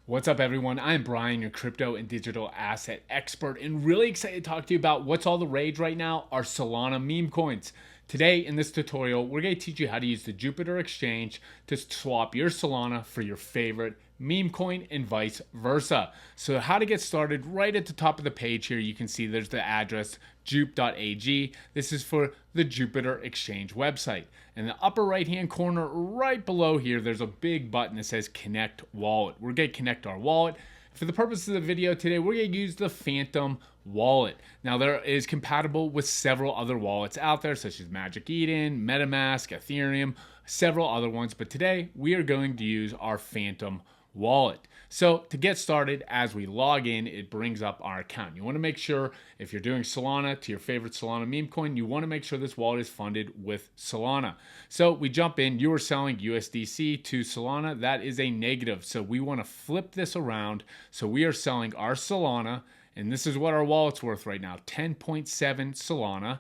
What's up, everyone? I'm Brian, your crypto and digital asset expert, and really excited to talk to you about what's all the rage right now, our Solana meme coins. Today, in this tutorial, we're going to teach you how to use the Jupiter exchange to swap your Solana for your favorite meme coin and vice versa. So how to get started, right at the top of the page here, you can see there's the address jupe.ag. This is for the Jupiter exchange website. In the upper right hand corner, right below here, there's a big button that says connect wallet. We're going to connect our wallet. For the purpose of the video today, we're going to use the Phantom wallet. Now, there is compatible with several other wallets out there, such as Magic Eden, MetaMask, Ethereum, several other ones. But today, we are going to use our Phantom wallet. So to get started, as we log in, it brings up our account. You want to make sure if you're doing Solana to your favorite Solana meme coin, you want to make sure this wallet is funded with Solana. So we jump in, you are selling USDC to Solana. That is a negative. So we want to flip this around. So we are selling our Solana, and this is what our wallet's worth right now, 10.7 Solana.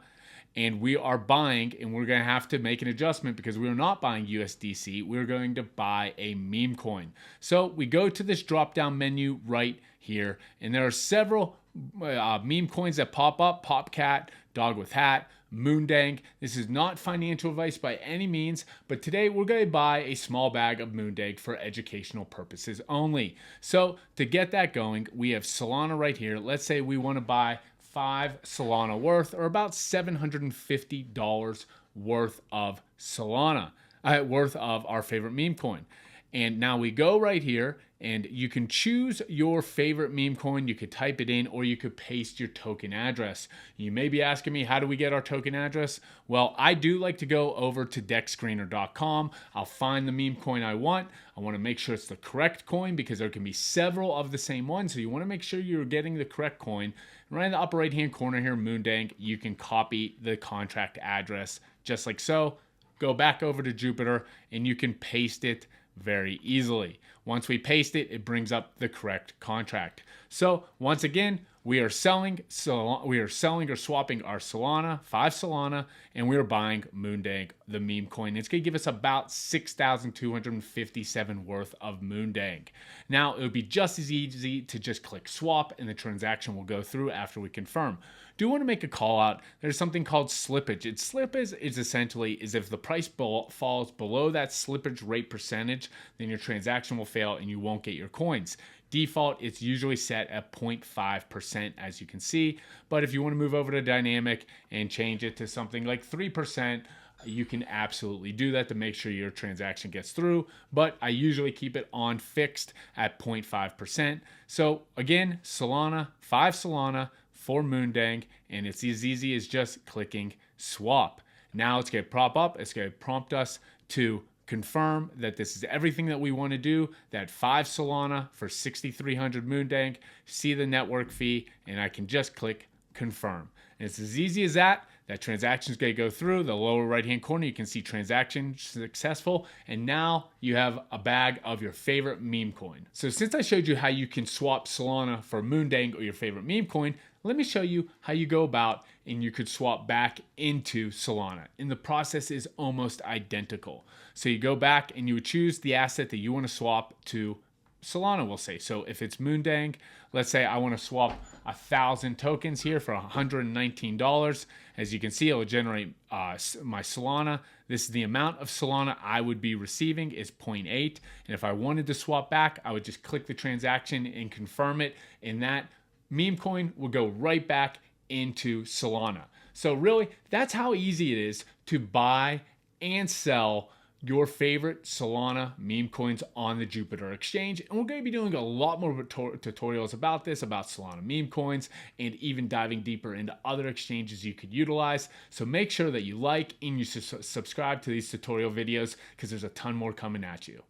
And we are buying, and we're going to have to make an adjustment because we are not buying USDC. We're going to buy a meme coin. So we go to this drop-down menu right here, and there are several meme coins that pop up: Popcat, Dog with Hat, Moondang. This is not financial advice by any means, but today we're going to buy a small bag of Moondang for educational purposes only. So to get that going, we have Solana right here. Let's say we want to buy 5 Solana worth, or about $750 worth of Solana, worth of our favorite meme coin. And now we go right here, and you can choose your favorite meme coin. You could type it in, or you could paste your token address. You may be asking me, how do we get our token address? Well, I do like to go over to dexscreener.com. I'll find the meme coin I want. I want to make sure it's the correct coin because there can be several of the same one. So you want to make sure you're getting the correct coin. Right in the upper right hand corner here, Moondang, you can copy the contract address just like so. Go back over to Jupiter, and you can paste it very easily. Once we paste it, it brings up the correct contract. So once again, we are selling or swapping our Solana, 5 Solana, and we are buying Moondang, the meme coin. It's going to give us about 6,257 worth of Moondang. Now, it would be just as easy to just click swap, and the transaction will go through after we confirm. Do want to make a call out. There's something called slippage. Slippage is essentially if the price falls below that slippage rate percentage, then your transaction will fail and you won't get your coins. Default, it's usually set at 0.5%, as you can see. But if you want to move over to dynamic and change it to something like 3%, you can absolutely do that to make sure your transaction gets through. But I usually keep it on fixed at 0.5%. So again, Solana, 5 Solana, for Moondang, and it's as easy as just clicking swap. Now it's going to prop up. It's going to prompt us to confirm that this is everything that we want to do, that 5 Solana for 6,300 Moondang, see the network fee, and I can just click confirm. And it's as easy as that. That transaction is going to go through. The lower right-hand corner, you can see transaction successful, and now you have a bag of your favorite meme coin. So since I showed you how you can swap Solana for Moondang or your favorite meme coin, let me show you how you go about and you could swap back into Solana. And the process is almost identical. So you go back and you would choose the asset that you want to swap to Solana, we'll say. So if it's Moondang, let's say I want to swap 1,000 tokens here for $119. As you can see, it will generate my Solana. This is the amount of Solana I would be receiving is 0.8. And if I wanted to swap back, I would just click the transaction and confirm it. And that meme coin will go right back into Solana. So really, that's how easy it is to buy and sell your favorite Solana meme coins on the Jupiter exchange. And we're going to be doing a lot more tutorials about this, about Solana meme coins, and even diving deeper into other exchanges you could utilize. So make sure that you like and you subscribe to these tutorial videos because there's a ton more coming at you.